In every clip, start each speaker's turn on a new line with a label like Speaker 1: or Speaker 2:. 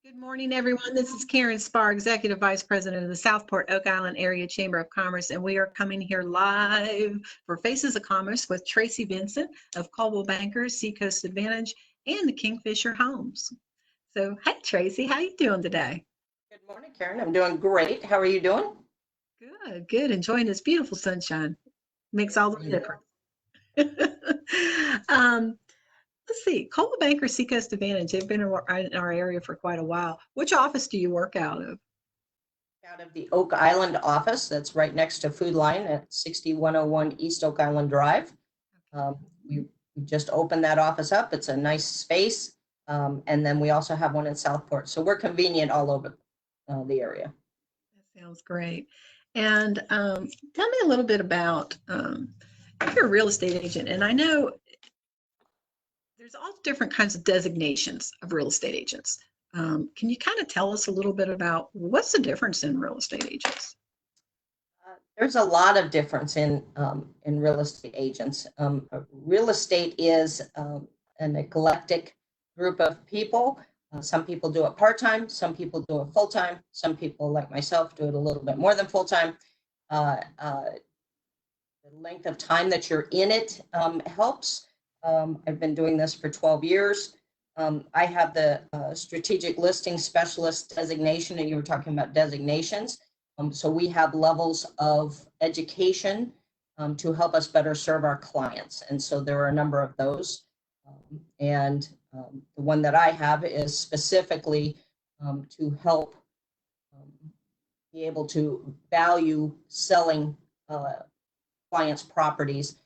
Speaker 1: Good morning, everyone. This is Karen Spar, Executive Vice President of the Southport Oak Island Area Chamber of Commerce, and we are coming here live for Faces of Commerce with Tracy Vincent of Coldwell Bankers, Seacoast Advantage, and the Kingfisher Homes. So, hey, Tracy, how you doing today?
Speaker 2: Good morning, Karen. I'm doing great. How are you doing?
Speaker 1: Good, good. Enjoying this beautiful sunshine. Makes all the difference. um, let's see. Coldwell Bankers, Seacoast Advantage, they've been in our area for quite a while. Which office do you work out of?
Speaker 2: Out of the Oak Island office that's right next to Food Line at 6101 East Oak Island Drive. Um, we just opened that office up. It's a nice space. And then we also have one in Southport. So we're convenient all over the area.
Speaker 1: That sounds great. And tell me a little bit about you're a real estate agent, and I know there's all different kinds of designations of real estate agents. Can you kind of tell us a little bit about what's the difference in real estate agents?
Speaker 2: There's a lot of difference in real estate agents. Real estate is an eclectic group of people. Some people do it part-time, some people do it full-time, some people like myself do it a little bit more than full-time. The length of time that you're in it helps. I've been doing this for 12 years. I have the strategic listing specialist designation, and you were talking about designations. So we have levels of education to help us better serve our clients. And so there are a number of those. The one that I have is specifically to help be able to value selling clients' properties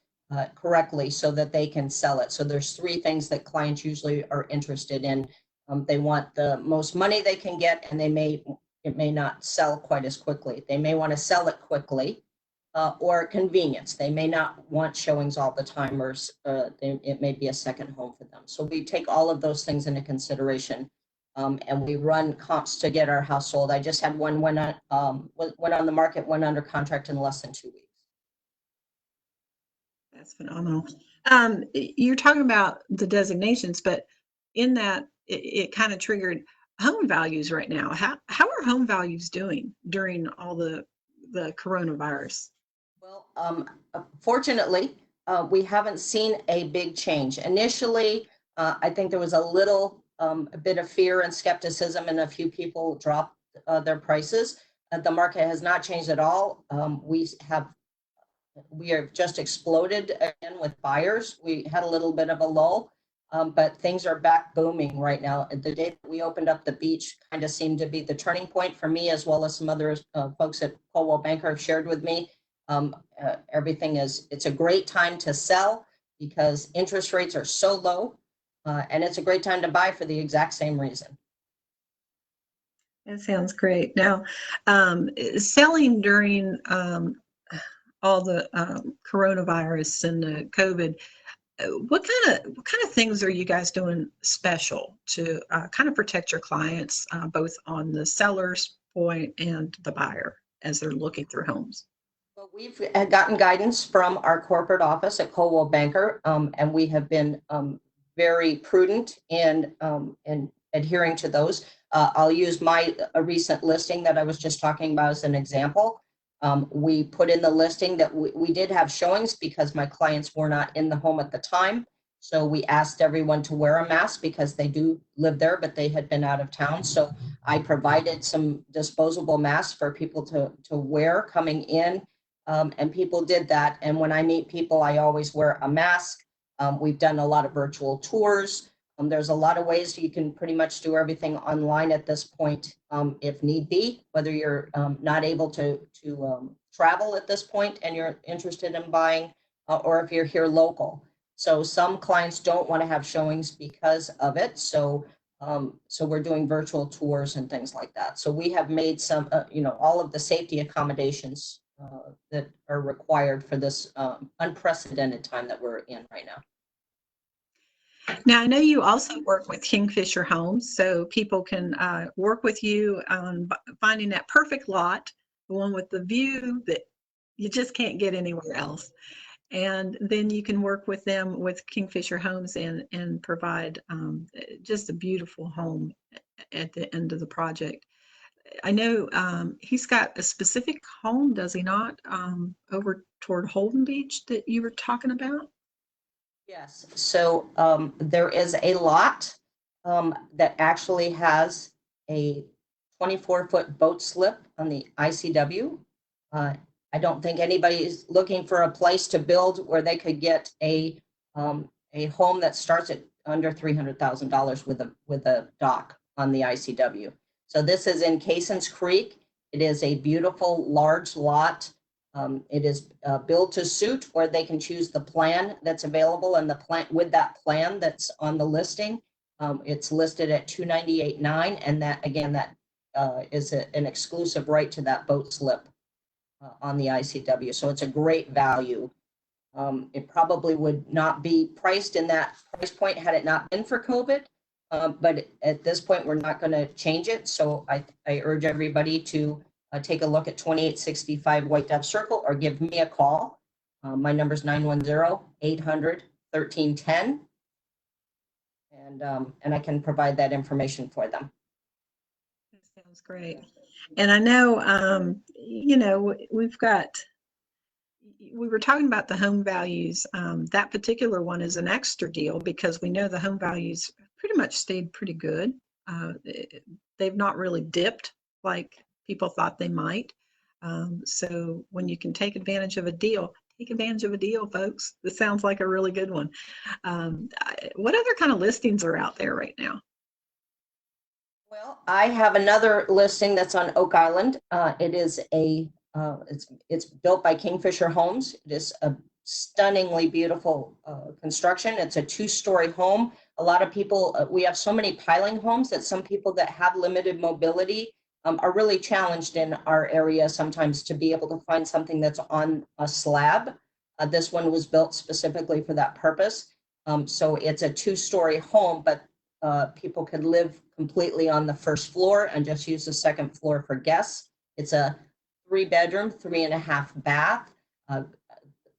Speaker 2: correctly so that they can sell it. So there's three things that clients usually are interested in. They want the most money they can get, and it may not sell quite as quickly. They may want to sell it quickly, or convenience. They may not want showings all the time, or it may be a second home for them. So we take all of those things into consideration, and we run comps to get our house sold. I just had one went on the market, went under contract in less than 2 weeks.
Speaker 1: That's phenomenal. You're talking about the designations, but in that, it kind of triggered home values right now. How are home values doing during all the coronavirus?
Speaker 2: Well, fortunately, we haven't seen a big change. Initially, I think there was a bit of fear and skepticism, and a few people dropped their prices. The market has not changed at all. We have just exploded again with buyers. We had a little bit of a lull, but things are back booming right now. The day that we opened up the beach kind of seemed to be the turning point for me, as well as some other folks at Coldwell Banker have shared with me. It's a great time to sell because interest rates are so low, and it's a great time to buy for the exact same reason.
Speaker 1: That sounds great. Now, selling during all the coronavirus and the COVID, what kind of things are you guys doing special to kind of protect your clients, both on the seller's point and the buyer as they're looking through homes?
Speaker 2: Well, we've gotten guidance from our corporate office at Coldwell Banker, and we have been very prudent in adhering to those. I'll use my recent listing that I was just talking about as an example. We put in the listing that we did have showings because my clients were not in the home at the time. So we asked everyone to wear a mask because they do live there, but they had been out of town. So I provided some disposable masks for people to wear coming in, and people did that. And when I meet people, I always wear a mask. We've done a lot of virtual tours. There's a lot of ways you can pretty much do everything online at this point, if need be, whether you're not able to travel at this point and you're interested in buying, or if you're here local. So some clients don't want to have showings because of it. So we're doing virtual tours and things like that. So we have made some, all of the safety accommodations that are required for this unprecedented time that we're in right now.
Speaker 1: Now, I know you also work with Kingfisher Homes, so people can work with you on finding that perfect lot, the one with the view that you just can't get anywhere else. And then you can work with them with Kingfisher Homes and provide just a beautiful home at the end of the project. I know he's got a specific home, does he not, over toward Holden Beach that you were talking about?
Speaker 2: Yes, so there is a lot that actually has a 24-foot boat slip on the ICW. Uh, I don't think anybody is looking for a place to build where they could get a home that starts at under $300,000 with a dock on the ICW. So this is in Cason's Creek. It is a beautiful large lot. It is built to suit, where they can choose the plan that's available, and the plan with that plan that's on the listing. It's listed at $298,900, and that again, that is an exclusive right to that boat slip on the ICW. So it's a great value. It probably would not be priced in that price point had it not been for COVID. But at this point, we're not going to change it. So I urge everybody to take a look at 2865 White Dove Circle, or give me a call. My number is 910-800-1310. And I can provide that information for them.
Speaker 1: That sounds great. And I know, we were talking about the home values. That particular one is an extra deal because we know the home values pretty much stayed pretty good. They've not really dipped like people thought they might. So when you can take advantage of a deal, take advantage of a deal, folks. This sounds like a really good one. What other kind of listings are out there right now?
Speaker 2: Well, I have another listing that's on Oak Island. It is it's built by Kingfisher Homes. It is a stunningly beautiful construction. It's a 2-story home. A lot of people, we have so many piling homes that some people that have limited mobility are really challenged in our area sometimes to be able to find something that's on a slab. This one was built specifically for that purpose. So it's a 2-story home, but people could live completely on the first floor and just use the second floor for guests. It's a 3-bedroom, 3.5 bath.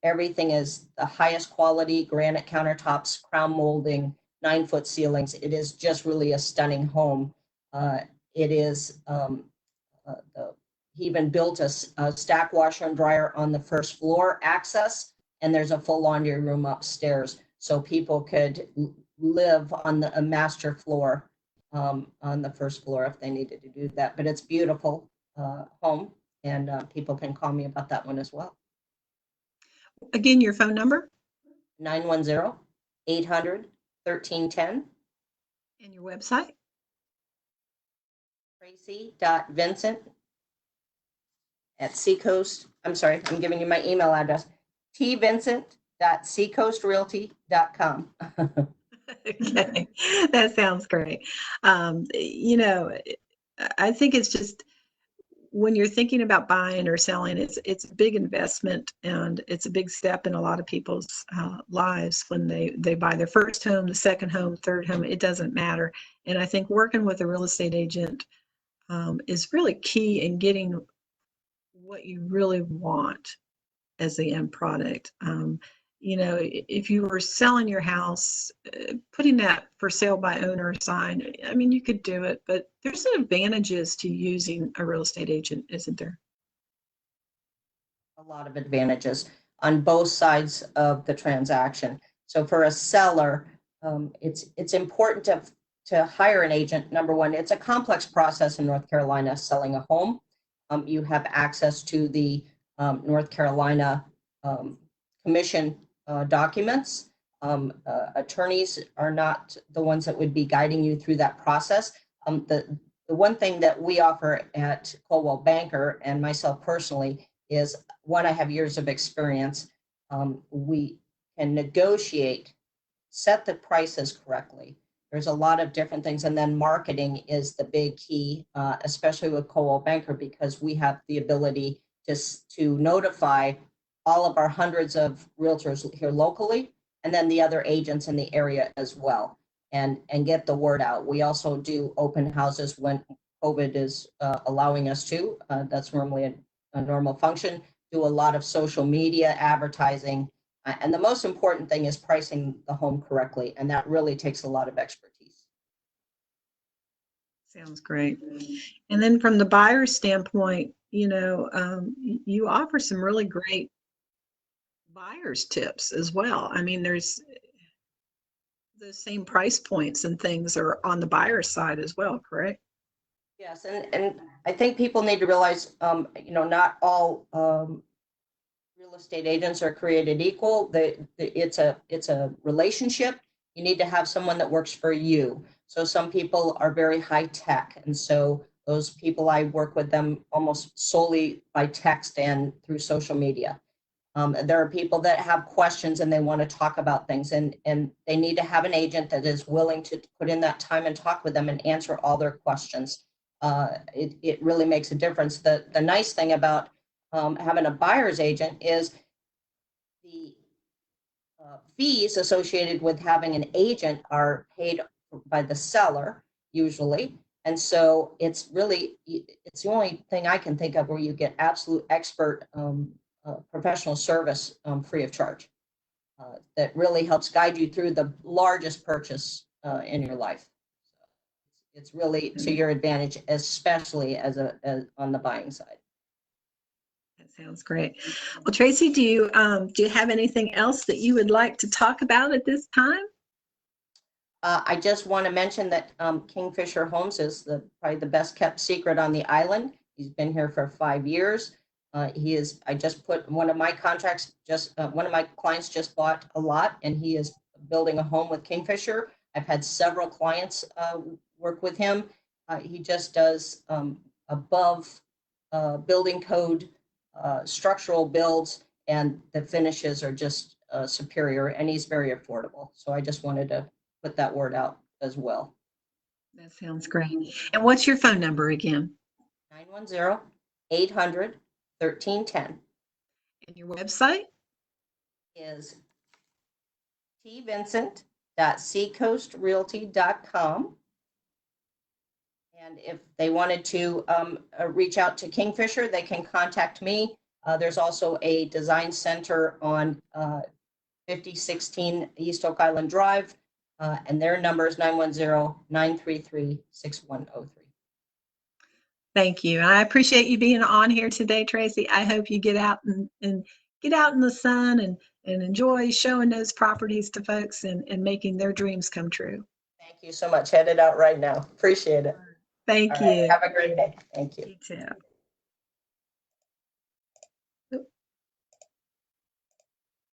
Speaker 2: Everything is the highest quality granite countertops, crown molding, 9-foot ceilings. It is just really a stunning home. It is, he even built a stack washer and dryer on the first floor access, and there's a full laundry room upstairs. So people could live on a master floor on the first floor if they needed to do that. But it's beautiful home, and people can call me about that one as well.
Speaker 1: Again, your phone number?
Speaker 2: 910-800-1310.
Speaker 1: And your website?
Speaker 2: Tracy.Vincent at Seacoast. I'm sorry, I'm giving you my email address. tvincent.seacoastrealty.com.
Speaker 1: Okay, that sounds great. I think it's just when you're thinking about buying or selling, it's a big investment, and it's a big step in a lot of people's lives when they buy their first home, the second home, third home. It doesn't matter. And I think working with a real estate agent is really key in getting what you really want as the end product. If you were selling your house, putting that for sale by owner sign, I mean, you could do it, but there's advantages to using a real estate agent, isn't there?
Speaker 2: A lot of advantages on both sides of the transaction. So for a seller, it's important to hire an agent. Number one, it's a complex process in North Carolina selling a home. You have access to the North Carolina Commission documents. Attorneys are not the ones that would be guiding you through that process. The one thing that we offer at Coldwell Banker, and myself personally, is one, I have years of experience. We can negotiate, set the prices correctly. There's a lot of different things. And then marketing is the big key, especially with Coldwell Banker, because we have the ability to notify all of our hundreds of realtors here locally, and then the other agents in the area as well, and get the word out. We also do open houses when COVID is allowing us to. That's normally a normal function. Do a lot of social media advertising. And the most important thing is pricing the home correctly. And that really takes a lot of expertise.
Speaker 1: Sounds great. And then from the buyer standpoint, you offer some really great buyer's tips as well. I mean, there's the same price points and things are on the buyer side as well, correct?
Speaker 2: Yes, and I think people need to realize, not all real estate agents are created equal. It's a relationship. You need to have someone that works for you. So some people are very high tech, and so those people, I work with them almost solely by text and through social media. There are people that have questions and they want to talk about things, and they need to have an agent that is willing to put in that time and talk with them and answer all their questions. It really makes a difference. The nice thing about having a buyer's agent is the fees associated with having an agent are paid by the seller usually. And so it's the only thing I can think of where you get absolute expert professional service free of charge. That really helps guide you through the largest purchase in your life. It's really to your advantage, especially as on the buying side.
Speaker 1: That sounds great. Well, Tracy, do you have anything else that you would like to talk about at this time?
Speaker 2: I just want to mention that Kingfisher Homes is probably the best kept secret on the island. He's been here for 5 years. I just put one of my one of my clients just bought a lot and he is building a home with Kingfisher. I've had several clients work with him. He just does above building code structural builds, and the finishes are just superior, and he's very affordable. So I just wanted to put that word out as well.
Speaker 1: That sounds great. And what's your phone number again?
Speaker 2: 910-800-1310.
Speaker 1: And your website?
Speaker 2: Is tvincent.seacoastrealty.com. And if they wanted to reach out to Kingfisher, they can contact me. There's also a design center on 5016 East Oak Island Drive, and their number is 910-933-6103.
Speaker 1: Thank you. I appreciate you being on here today, Tracy. I hope you get out and get out in the sun and enjoy showing those properties to folks and making their dreams come true.
Speaker 2: Thank you so much. Headed out right now. Appreciate it.
Speaker 1: Thank
Speaker 2: All right.
Speaker 1: you.
Speaker 2: Have a great day. Thank you.
Speaker 1: You too.